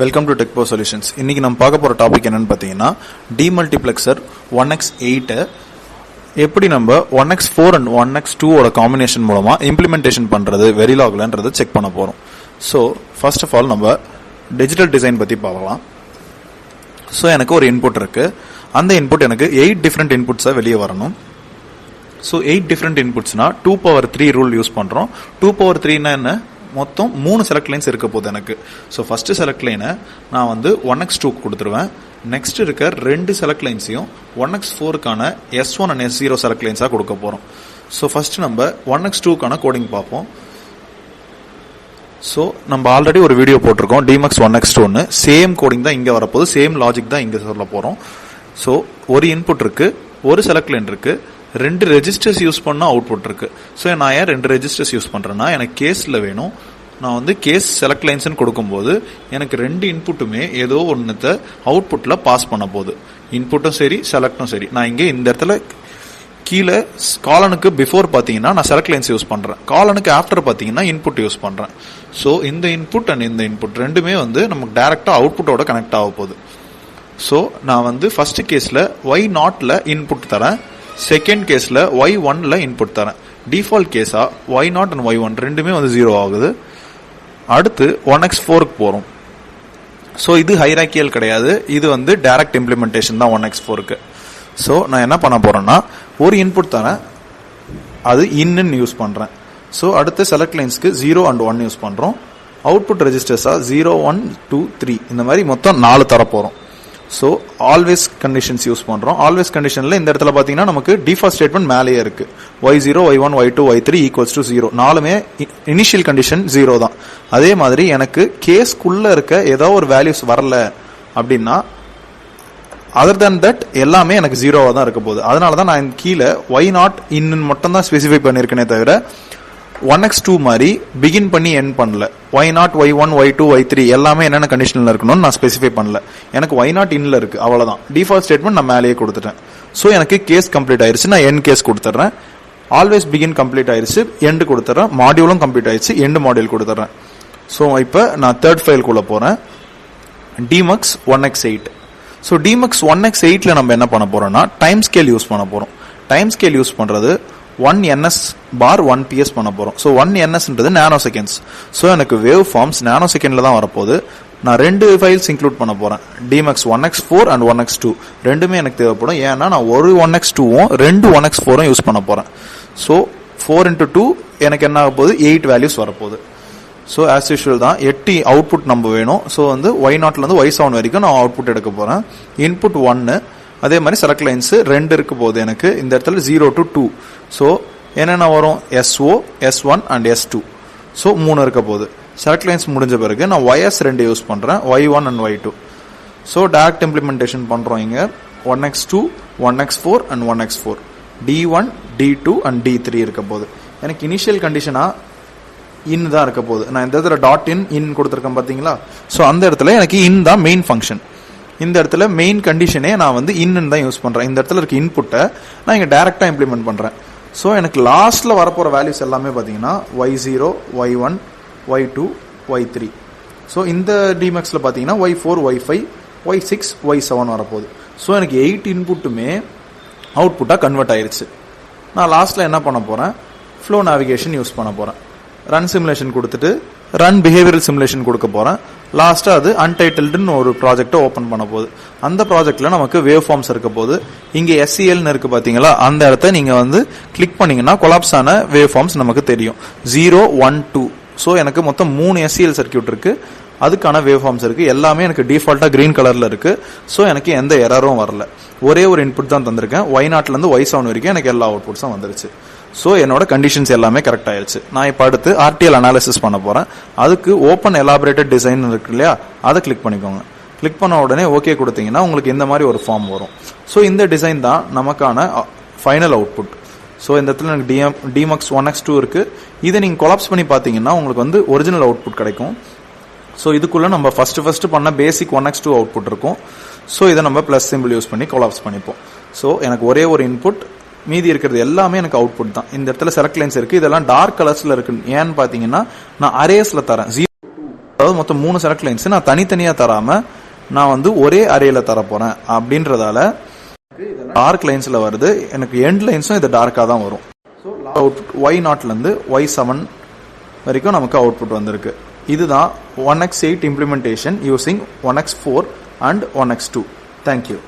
Welcome to டெக்போ solutions. இன்னைக்கு நம்ம பார்க்க போகிற டாபிக் என்னன்னு பார்த்தீங்கன்னா டிமல்டிப்ளெக்சர் 1x8 எப்படி நம்ம 1x4 அண்ட் 1x2 காம்பினேஷன் மூலமாக இம்ப்ளிமெண்டேஷன் பண்ணுறது வெரிலாக்லன்றதை செக் பண்ண போகிறோம். ஸோ ஃபர்ஸ்ட் ஆஃப் ஆல் நம்ம டிஜிட்டல் டிசைன் பற்றி பார்க்கலாம். ஸோ எனக்கு ஒரு இன்புட் இருக்குது. அந்த இன்புட் எனக்கு 8 டிஃப்ரெண்ட் இன்புட்ஸாக வெளியே வரணும். ஸோ 8 டிஃப்ரெண்ட் இன்புட்ஸ்னா 2^3 ரூல் யூஸ் பண்ணுறோம். 2^3னா என்ன? மொத்தம் 3 செலக்ட் லைன்ஸ் இருக்க போகுது எனக்கு. ஸோ ஃபர்ஸ்ட் செலக்ட் லைனை நான் வந்து 1x2 கொடுத்துருவேன். நெக்ஸ்ட் இருக்க 2 செலக்ட் லைன்ஸையும் 1x4க்கான S1 அண்ட் S0 செலக்ட் லைன்ஸாக கொடுக்க போகிறோம். ஸோ ஃபர்ஸ்ட் நம்ம 1x2க்கான கோடிங் பார்ப்போம். ஸோ நம்ம ஆல்ரெடி ஒரு வீடியோ போட்டிருக்கோம் டிமக்ஸ் 1x2ன்னு. சேம் கோடிங் தான் இங்கே வரப்போகுது, சேம் லாஜிக் தான் இங்கே சொல்ல போகிறோம். ஸோ ஒரு இன்புட் இருக்கு, ஒரு செலக்ட் லைன் இருக்கு, 2 ரெஜிஸ்டர்ஸ் யூஸ் பண்ணா அவுட்புட் இருக்கு. ஸோ நான் ஏன் 2 ரெஜிஸ்டர்ஸ் யூஸ் பண்றேன்னா எனக்கு கேஸ்ல வேணும். நான் வந்து கேஸ் செலக்ட் லைன்ஸ் கொடுக்கும்போது எனக்கு 2 இன்புட்டுமே ஏதோ ஒன்னுத்த அவுட்புட்ல பாஸ் பண்ண போகுது. இன்புட்டும் சரி செலக்டும் சரி. நான் இங்கே இந்த இடத்துல கீழே காலனுக்கு பிஃபோர் பார்த்தீங்கன்னா நான் செலக்ட் லைன்ஸ் யூஸ் பண்றேன், காலனுக்கு ஆஃப்டர் பார்த்தீங்கன்னா இன்புட் யூஸ் பண்றேன். ஸோ இந்த இன்புட் அண்ட் இந்த இன்புட் ரெண்டுமே வந்து நமக்கு டைரக்டா அவுட்புட்டோட கனெக்ட் ஆக போகுது. ஸோ நான் வந்து ஃபர்ஸ்ட் கேஸ்ல Y0ல இன்புட் தரேன், செகண்ட் கேஸ்ல Y1ல இன்புட் தரேன். டிஃபால்ட் கேஸா Y0 அண்ட் Y1 ரெண்டுமே வந்து 0 ஆகுது. அடுத்து 1x4க்கு போறோம். ஸோ இது ஹைராக்கியல் கிடையாது, இது வந்து டைரக்ட் இம்ப்ளிமெண்டேஷன் தான் 1x4க்கு. ஸோ நான் என்ன பண்ண போறேன்னா ஒரு இன்புட் தரேன், அது இன்னு யூஸ் பண்றேன். ஸோ அடுத்த செலக்ட் லைன்ஸ்க்கு 0 அண்ட் 1 யூஸ் பண்றோம். அவுட்புட் ரெஜிஸ்டர்ஸா 0, 1, 2, 3 இந்த மாதிரி மொத்தம் 4 தர போறோம். ஸோ ஆல்வேஸ் கண்டிஷன்ஸ் யூஸ் பண்றோம். ஆல்வேஸ் கண்டிஷன்ல இந்த இடத்துல பாத்தீங்கன்னா நமக்கு டிஃபால்ட் ஸ்டேட்மெண்ட் மேலேயே இருக்கு. Y0, Y1, Y2, Y3 equals to 0. நாலுமே இனிஷியல் கண்டிஷன் 0 தான். அதே மாதிரி எனக்கு கேஸ்க்குள்ள இருக்க ஏதோ ஒரு வேல்யூஸ் வரல அப்படின்னா அதர் தேன் தட் எல்லாமே எனக்கு 0வா தான் இருக்க போகுது. அதனால தான் நான் கீழே Y0 இன்னும் மட்டும் தான் ஸ்பெசிஃபை பண்ணியிருக்கேனே தவிர 1x2 மாதிரி பிகின் பண்ணி எண்ட் பண்ணல. Y0, Y1, Y2, Y3 எல்லாமே என்னென்ன கண்டிஷன்ல இருக்கணும்னு நான் ஸ்பெசிஃபை பண்ணல. எனக்கு Y0 இன்னல இருக்கு, அவ்வளவுதான். டிஃபால்ட் ஸ்டேட்மெண்ட் நான் மேலேயே கொடுத்துட்டேன். ஸோ எனக்கு கேஸ் கம்ப்ளீட் ஆயிருச்சு, நான் எண்ட் கேஸ் கொடுத்துட்றேன். ஆல்வேஸ் பிகின் கம்ப்ளீட் ஆயிருச்சு, எண்ட் கொடுத்துட்றேன். மாடியூலும் கம்ப்ளீட் ஆயிருச்சு, எண்ட் மாடியூல் கொடுத்துட்றேன். ஸோ இப்போ நான் தேர்ட் ஃபைல்குள்ள போறேன், டிமக்ஸ் 1x8. ஸோ டிமக்ஸ் 1x8ல நம்ம என்ன பண்ண போறோம்னா டைம் ஸ்கேல் யூஸ் பண்ண போறோம். டைம் ஸ்கேல் யூஸ் பண்றது 1ns பார் 1ps பண்ண போறோம். ஸோ 1nsன்றது நானோ செகண்ட்ஸ். ஸோ எனக்கு வேவ் ஃபார்ம்ஸ் நானோ செகண்ட்ல தான் வரப்போகுது. நான் 2 ஃபைல்ஸ் இன்க்ளூட் பண்ண போறேன், டிமக்ஸ் 1x4 அண்ட் 1x2 ரெண்டுமே எனக்கு தேவைப்படும். ஏன்னா நான் ஒரு 1x2வும் 2 1x4ம் யூஸ் பண்ண போறேன். ஸோ 4 into 2 எனக்கு என்ன ஆக போகுது, 8 வேல்யூஸ் வரப்போகுது. ஸோ ஆஸ் யூஷுவல் தான் 8 அவுட்புட் நம்ம வேணும். ஸோ வந்து Y0ல இருந்து Y7 வரைக்கும் நான் அவுட்புட் எடுக்க போறேன். இன்புட் 1, அதே மாதிரி செலக்ட் லைன்ஸ் 2 இருக்க போகுது எனக்கு இந்த இடத்துல 0 to 2. ஸோ என்னென்ன வரும், SO, S1 and S2. So 3 இருக்க போகுது. செலக்ட் லைன்ஸ் முடிஞ்ச பிறகு நான் YS2 யூஸ் பண்றேன், Y1 and Y2. So direct implementation பண்றோம். இங்க 1x2, 1x4 and 1x4, D1, D2 and D3 இருக்க போகுது. எனக்கு இனிஷியல் கண்டிஷனா இன் தான் இருக்க போகுது. நான் இந்த இடத்துல டாட் இன் கொடுத்துருக்கேன் பாத்தீங்களா. ஸோ அந்த இடத்துல எனக்கு இன் தான் மெயின் ஃபங்க்ஷன். இந்த இடத்துல மெயின் கண்டிஷனே நான் வந்து இன்னு தான் யூஸ் பண்றேன். இந்த இடத்துல இருக்க இன்புட்டை நான் இங்க டைரக்டா இம்ப்ளிமெண்ட் பண்றேன். ஸோ எனக்கு லாஸ்ட்ல வரப்போற வேல்யூஸ் எல்லாமே பாத்தீங்கன்னா Y0, Y1, Y2, Y3. So இந்த டிமக்ஸ்ல பாத்தீங்கன்னா Y4, Y5, Y6, Y7 வரப்போகுது. ஸோ எனக்கு 8 இன்புட்டுமே அவுட்புட்டா கன்வெர்ட் ஆயிருச்சு. நான் லாஸ்ட்ல என்ன பண்ண போறேன், ஃப்ளோ நேவிகேஷன் யூஸ் பண்ண போறேன். ரன் சிமுலேஷன் கொடுத்துட்டு ரன் பிஹேவியரல் சிமுலேஷன் கொடுக்க போறேன். லாஸ்டா அது அன்டைட்டில்டுன்னு ஒரு ப்ராஜெக்டை ஓபன் பண்ண போகுது. அந்த ப்ராஜெக்ட்ல நமக்கு வேவ் ஃபார்ம்ஸ் இருக்க போகுது. இங்க SCLன்னு இருக்கு பாத்தீங்களா, அந்த இடத்த நீங்க வந்து கிளிக் பண்ணீங்கன்னா கொலாப்ஸ் ஆன வேவ் ஃபார்ம்ஸ் நமக்கு தெரியும். 0, 1, 2. ஸோ எனக்கு மொத்தம் 3 SCL சர்க்கியூட் இருக்கு, அதுக்கான வேவ் ஃபார்ம்ஸ் இருக்கு. எல்லாமே எனக்கு டிஃபால்ட்டா கிரீன் கலர்ல இருக்கு. ஸோ எனக்கு எந்த எரரும் வரல. ஒரே ஒரு இன்புட் தான் தந்திருக்கேன். Y0ல இருந்து Y7 வரைக்கும் எனக்கு எல்லா அவுட்புட்ஸும் வந்துருச்சு. ஸோ என்னோட கண்டிஷன்ஸ் எல்லாமே கரெக்ட் ஆயிருச்சு. நான் இப்போ அடுத்து RTL அனாலிசிஸ் பண்ண போறேன். அதுக்கு ஓப்பன் எலாபரேட்டட் டிசைன் இருக்கு இல்லையா, அதை கிளிக் பண்ணிக்கோங்க. கிளிக் பண்ண உடனே ஓகே கொடுத்தீங்கன்னா உங்களுக்கு இந்த மாதிரி ஒரு ஃபார்ம் வரும். ஸோ இந்த டிசைன் தான் நமக்கான ஃபைனல் அவுட்புட். ஸோ இந்த இடத்துல எனக்கு டிமக்ஸ் 1x2 இருக்கு. இதை நீங்க கொலாப்ஸ் பண்ணி பார்த்தீங்கன்னா உங்களுக்கு வந்து ஒரிஜினல் அவுட்புட் கிடைக்கும். ஸோ இதுக்குள்ள நம்ம ஃபர்ஸ்ட் பண்ண பேசிக் 1x2 அவுட்புட் இருக்கும். ஸோ இதை நம்ம பிளஸ் சிம்பிள் யூஸ் பண்ணி கொலாப்ஸ் பண்ணிப்போம். ஸோ எனக்கு ஒரே ஒரு இன்புட், மீதி இருக்கிறது எல்லாமே எனக்கு அவுட்புட் தான். இந்த இடத்துல செலக்ட் லைன்ஸ் இருக்கு, இதெல்லாம் டார்க் கலர்ஸ்ல இருக்கு. ஏன்னு பாத்தீங்கன்னா நான் அரேஸ்ல தரேன். அதாவது மொத்தம் 3 செலக்ட் லைன்ஸ் நான் தனித்தனியா தராம நான் வந்து ஒரே அரேல தர போறேன் அப்படின்றதால டார்க் லைன்ஸ்ல வருது. எனக்கு எண்ட் லைன்ஸும் இது டார்க்கா தான் வரும். Y0 இருந்து Y7 வரைக்கும் நமக்கு அவுட்புட் வந்திருக்கு. இதுதான் 1x8 implementation using 1x4 and 1x2. Thank you.